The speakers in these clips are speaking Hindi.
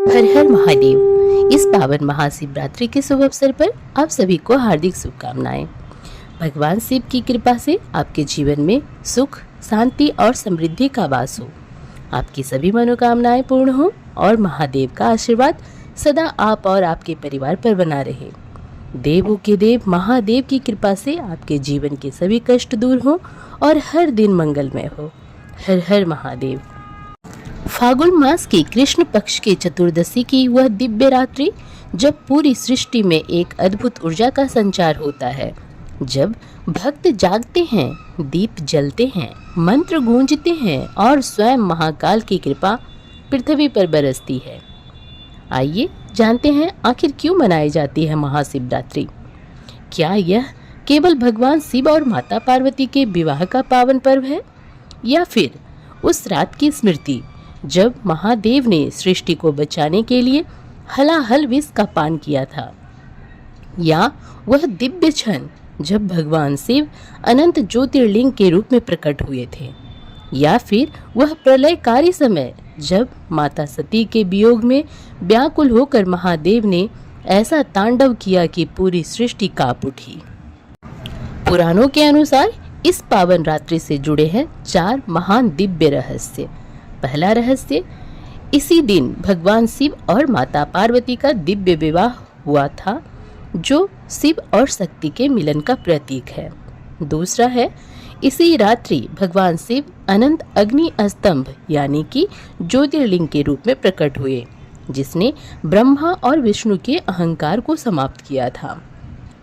हर हर महादेव। इस पावन महाशिवरात्रि के शुभ अवसर पर आप सभी को हार्दिक शुभकामनाएं। भगवान शिव की कृपा से आपके जीवन में सुख, शांति और समृद्धि का वास हो। आपकी सभी मनोकामनाएं पूर्ण हो और महादेव का आशीर्वाद सदा आप और आपके परिवार पर बना रहे। देवों के देव महादेव की कृपा से आपके जीवन के सभी कष्ट दूर हो और हर दिन मंगलमय हो। हर हर महादेव। फागुन मास की कृष्ण पक्ष के चतुर्दशी की वह दिव्य रात्रि, जब पूरी सृष्टि में एक अद्भुत ऊर्जा का संचार होता है, जब भक्त जागते हैं, दीप जलते हैं, मंत्र गूंजते हैं और स्वयं महाकाल की कृपा पृथ्वी पर बरसती है। आइए जानते हैं आखिर क्यों मनाई जाती है महाशिवरात्रि। क्या यह केवल भगवान शिव और माता पार्वती के विवाह का पावन पर्व है, या फिर उस रात की स्मृति जब महादेव ने सृष्टि को बचाने के लिए हलाहल विष का पान किया था, या वह दिव्य क्षण जब भगवान शिव अनंत ज्योतिर्लिंग के रूप में प्रकट हुए थे, या फिर वह प्रलयकारी समय जब माता सती के वियोग में व्याकुल होकर महादेव ने ऐसा तांडव किया कि पूरी सृष्टि कांप उठी। पुराणों के अनुसार इस पावन रात्रि से जुड़े हैं 4 महान दिव्य रहस्य। पहला रहस्य, इसी दिन भगवान शिव और माता पार्वती का दिव्य विवाह हुआ था, जो शिव और शक्ति के मिलन का प्रतीक है। दूसरा है, इसी रात्रि भगवान शिव अनंत अग्नि स्तंभ यानी कि ज्योतिर्लिंग के रूप में प्रकट हुए, जिसने ब्रह्मा और विष्णु के अहंकार को समाप्त किया था।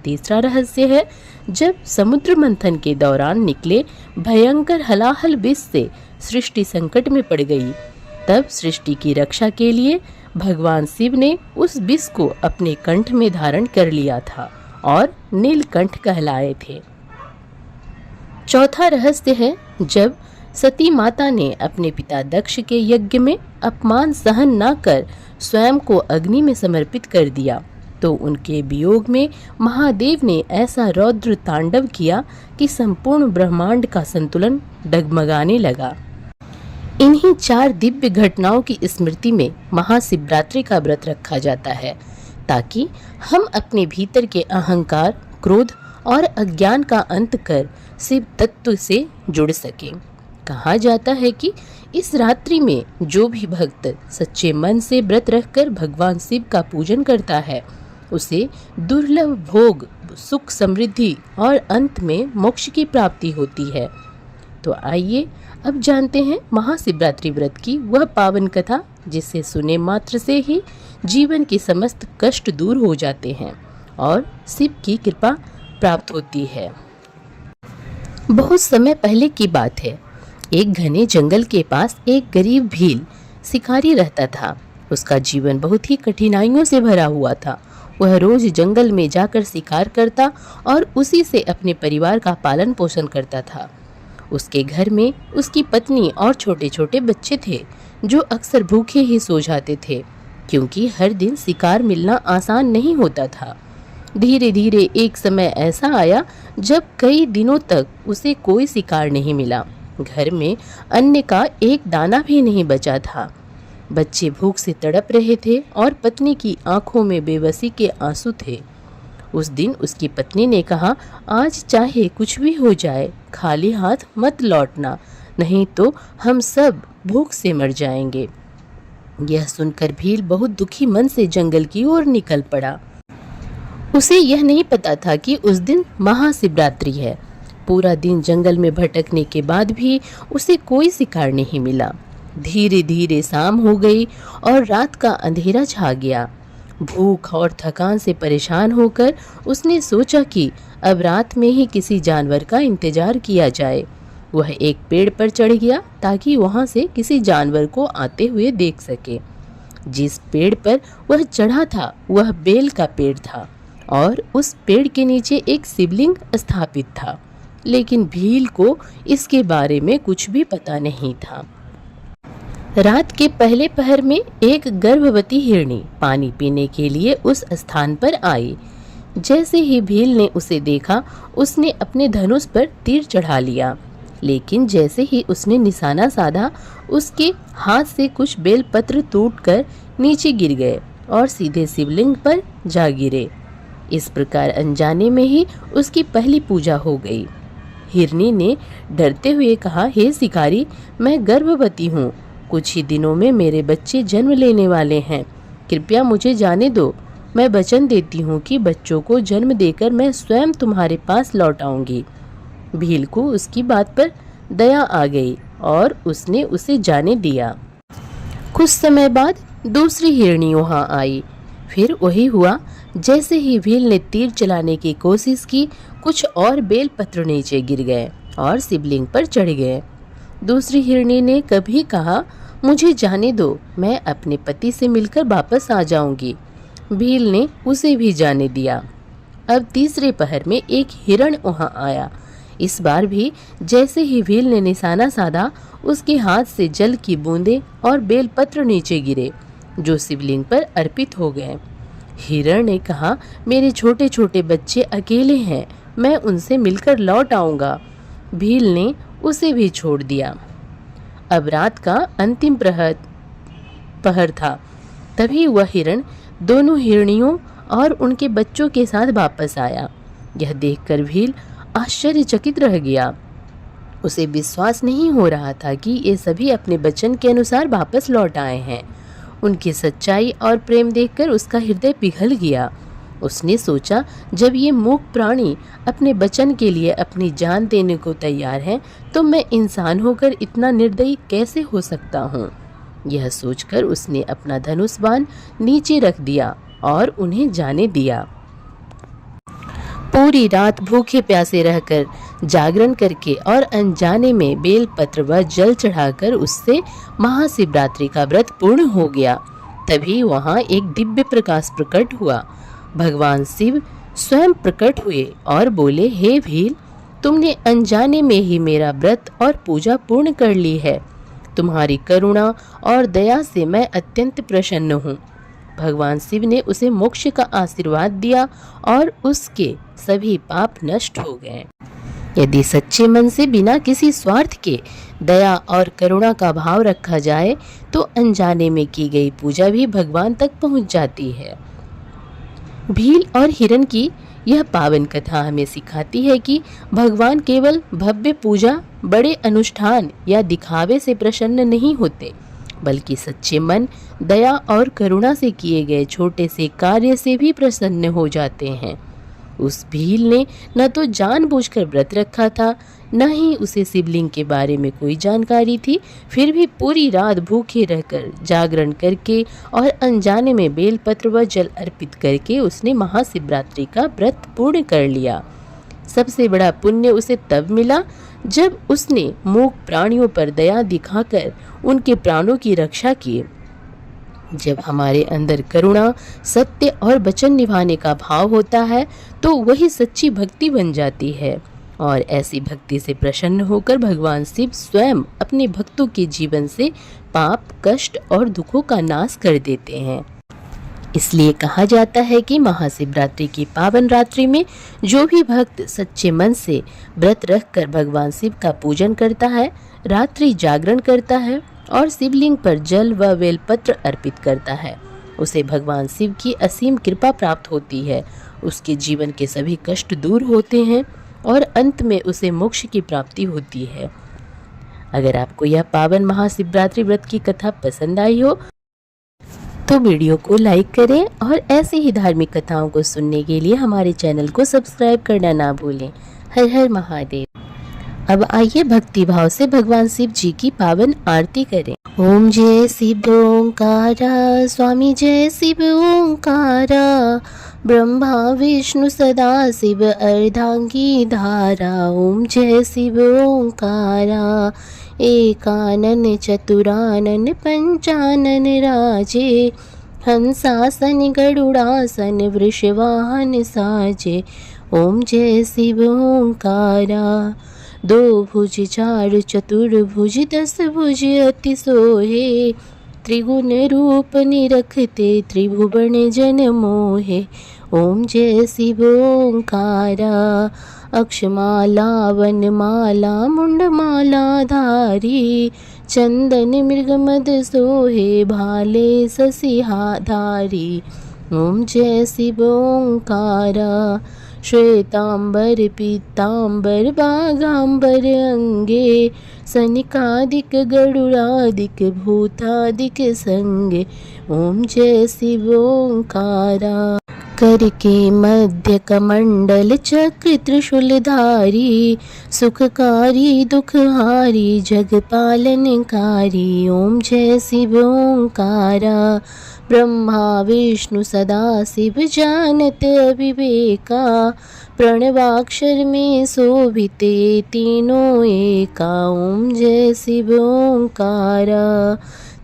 तीसरा रहस्य है, जब समुद्र मंथन के दौरान निकले भयंकर हलाहल विष से सृष्टि संकट में पड़ गई, तब सृष्टि की रक्षा के लिए भगवान शिव ने उस विष को अपने कंठ में धारण कर लिया था और नीलकंठ कहलाए थे। चौथा रहस्य है, जब सती माता ने अपने पिता दक्ष के यज्ञ में अपमान सहन न कर स्वयं को अग्नि में समर्पित कर दिया, तो उनके वियोग में महादेव ने ऐसा रौद्र तांडव किया कि संपूर्ण ब्रह्मांड का संतुलन डगमगाने लगा। इन्हीं 4 दिव्य घटनाओं की स्मृति में महाशिवरात्रि का व्रत रखा जाता है, ताकि हम अपने भीतर के अहंकार, क्रोध और अज्ञान का अंत कर शिव तत्व से जुड़ सकें। कहा जाता है कि इस रात्रि में जो भी भक्त सच्चे मन से व्रत रखकर भगवान शिव का पूजन करता है, उसे दुर्लभ भोग, सुख, समृद्धि और अंत में मोक्ष की प्राप्ति होती है। तो आइए अब जानते हैं महाशिवरात्रि व्रत की वह पावन कथा, जिसे सुने मात्र से ही जीवन के समस्त कष्ट दूर हो जाते हैं और शिव की कृपा प्राप्त होती है। बहुत समय पहले की बात है। एक घने जंगल के पास एक गरीब भील शिकारी रहता था। उसका जीवन बहुत ही कठिनाइयों से भरा हुआ था। वह रोज जंगल में जाकर शिकार करता और उसी से अपने परिवार का पालन पोषण करता था। उसके घर में उसकी पत्नी और छोटे छोटे बच्चे थे, जो अक्सर भूखे ही सो जाते थे, क्योंकि हर दिन शिकार मिलना आसान नहीं होता था। धीरे धीरे एक समय ऐसा आया जब कई दिनों तक उसे कोई शिकार नहीं मिला। घर में अन्न का एक दाना भी नहीं बचा था। बच्चे भूख से तड़प रहे थे और पत्नी की आंखों में बेबसी के आंसू थे। उस दिन उसकी पत्नी ने कहा, आज चाहे कुछ भी हो जाए, खाली हाथ मत लौटना, नहीं तो हम सब भूख से मर जाएंगे। यह सुनकर भील बहुत दुखी मन से जंगल की ओर निकल पड़ा। उसे यह नहीं पता था कि उस दिन महाशिवरात्रि है। पूरा दिन जंगल में भटकने के बाद भी उसे कोई शिकार नहीं मिला। धीरे धीरे शाम हो गई और रात का अंधेरा छा गया। भूख और थकान से परेशान होकर उसने सोचा कि अब रात में ही किसी जानवर का इंतजार किया जाए। वह एक पेड़ पर चढ़ गया ताकि वहां से किसी जानवर को आते हुए देख सके। जिस पेड़ पर वह चढ़ा था वह बेल का पेड़ था और उस पेड़ के नीचे एक शिवलिंग स्थापित था, लेकिन भील को इसके बारे में कुछ भी पता नहीं था। रात के पहले पहर में एक गर्भवती हिरनी पानी पीने के लिए उस स्थान पर आई। जैसे ही भील ने उसे देखा, उसने अपने धनुष पर तीर चढ़ा लिया। लेकिन जैसे ही उसने निशाना साधा, उसके हाथ से कुछ बेलपत्र टूटकर नीचे गिर गए और सीधे शिवलिंग पर जा गिरे। इस प्रकार अनजाने में ही उसकी पहली पूजा हो गई। हिरनी ने डरते हुए कहा, हे शिकारी, मैं गर्भवती हूँ। कुछ ही दिनों में मेरे बच्चे जन्म लेने वाले हैं। कृपया मुझे जाने दो। मैं वचन देती हूँ कि बच्चों को जन्म देकर मैं स्वयं तुम्हारे पास लौट आऊंगी। भील को उसकी बात पर दया आ गई और उसने उसे जाने दिया। कुछ समय बाद दूसरी हिरणी वहां आई। फिर वही हुआ। जैसे ही भील ने तीर चलाने की कोशिश की, कुछ और बेलपत्र नीचे गिर गए और शिवलिंग पर चढ़ गए। दूसरी हिरणी ने कभी कहा, मुझे जाने दो, मैं अपने पति से मिलकर वापस आ जाऊंगी। भील ने उसे भी जाने दिया। अब तीसरे पहर में एक हिरण वहां आया। इस बार भी जैसे ही भील ने निशाना साधा, उसके हाथ से जल की बूंदें और बेलपत्र नीचे गिरे, जो शिवलिंग पर अर्पित हो गए। हिरण ने कहा, मेरे छोटे छोटे बच्चे अकेले हैं, मैं उनसे मिलकर लौट आऊंगा। भील ने उसे भी छोड़ दिया। अब रात का अंतिम पहर था। तभी वह हिरण दोनों हिरणियों और उनके बच्चों के साथ वापस आया। यह देखकर भील आश्चर्यचकित रह गया। उसे विश्वास नहीं हो रहा था कि ये सभी अपने वचन के अनुसार वापस लौट आए हैं। उनकी सच्चाई और प्रेम देखकर उसका हृदय पिघल गया। उसने सोचा, जब ये मूक प्राणी अपने वचन के लिए अपनी जान देने को तैयार हैं, तो मैं इंसान होकर इतना निर्दयी कैसे हो सकता हूँ। यह सोचकर उसने अपना धनुष बाण नीचे रख दिया और उन्हें जाने दिया। पूरी रात भूखे प्यासे रहकर जागरण करके और अनजाने में बेलपत्र व जल चढ़ाकर उससे महाशिवरात्रि का व्रत पूर्ण हो गया। तभी वहां एक दिव्य प्रकाश प्रकट हुआ। भगवान शिव स्वयं प्रकट हुए और बोले, हे भील, तुमने अनजाने में ही मेरा व्रत और पूजा पूर्ण कर ली है। तुम्हारी करुणा और दया से मैं अत्यंत प्रसन्न हूँ। भगवान शिव ने उसे मोक्ष का आशीर्वाद दिया और उसके सभी पाप नष्ट हो गए। यदि सच्चे मन से बिना किसी स्वार्थ के दया और करुणा का भाव रखा जाए, तो अनजाने में की गई पूजा भी भगवान तक पहुंच जाती है। भील और हिरण की यह पावन कथा हमें सिखाती है कि भगवान केवल भव्य पूजा, बड़े अनुष्ठान या दिखावे से प्रसन्न नहीं होते, बल्कि सच्चे मन, दया और करुणा से किए गए छोटे से कार्य से भी प्रसन्न हो जाते हैं। उस भील ने न तो जानबूझकर व्रत रखा था, न ही उसे शिवलिंग के बारे में कोई जानकारी थी। फिर भी पूरी रात भूखे रहकर जागरण करके और अनजाने में बेलपत्र व जल अर्पित करके उसने महाशिवरात्रि का व्रत पूर्ण कर लिया। सबसे बड़ा पुण्य उसे तब मिला जब उसने मूक प्राणियों पर दया दिखाकर उनके प्राणों की रक्षा की। जब हमारे अंदर करुणा, सत्य और वचन निभाने का भाव होता है, तो वही सच्ची भक्ति बन जाती है और ऐसी भक्ति से प्रसन्न होकर भगवान शिव स्वयं अपने भक्तों के जीवन से पाप, कष्ट और दुखों का नाश कर देते हैं। इसलिए कहा जाता है कि महाशिवरात्रि की पावन रात्रि में जो भी भक्त सच्चे मन से व्रत रखकर भगवान शिव का पूजन करता है, रात्रि जागरण करता है और शिवलिंग पर जल व बेलपत्र अर्पित करता है, उसे भगवान शिव की असीम कृपा प्राप्त होती है। उसके जीवन के सभी कष्ट दूर होते हैं और अंत में उसे मोक्ष की प्राप्ति होती है। अगर आपको यह पावन महाशिवरात्रि व्रत की कथा पसंद आई हो तो वीडियो को लाइक करें और ऐसे ही धार्मिक कथाओं को सुनने के लिए हमारे चैनल को सब्सक्राइब करना ना भूलें। हर हर महादेव। अब आइए भक्ति भाव से भगवान शिव जी की पावन आरती करें। ओम जय शिव ओंकारा, स्वामी जय शिव ओंकारा, ब्रह्मा विष्णु सदा शिव अर्धांगी धारा। ओम जय शिव ओंकारा, एकानन चतुरानन पंचानन राजे, हंसासन गरुड़ासन वृषवाहन साजे। ओम जय शिव ओंकारा, दो भुज चार चतुर्भुज दस भुज अति सोहे, त्रिगुण रूप निरखते त्रिभुवन जन मोहे। ओम जय शिव ओंकारा, अक्षमाला वनमाला मुंडमाला धारी, चंदन मृगमद सोहे भाले ससिहाधारी। ओम जय शिव ओंकारा। श्वेतांबर पीतांबर बाघांबर अंगे, सनिकादिक गरुड़ादिक भूतादिक संगे। ओम जय शिव ओंकारा। करके मध्य कमंडल चक्र त्रिशूलधारी, सुखकारी दुखहारी जग पालनकारी। ओम जय शिव ओंकारा। ब्रह्मा विष्णु सदा शिव जानत अविवेका, प्रणवाक्षर में शोभित ये तीनों एका। ओम जय शिव ओंकारा।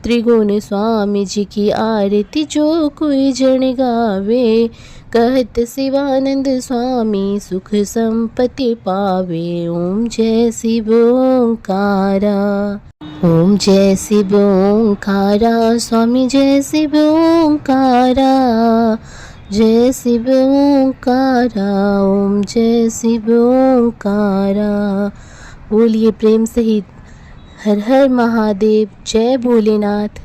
त्रिगुण स्वामी जी की आरती जो कोई जन गावे, कहत शिवानंद स्वामी सुख संपत्ति पावे। ओम जय शिव ओंकारा। ओम जय शिव ओंकारा। स्वामी जय शिव ओंकारा। जय शिव ओंकारा। ओम जय शिव ओंकारा। बोलिए प्रेम सहित हर हर महादेव। जय भोलेनाथ।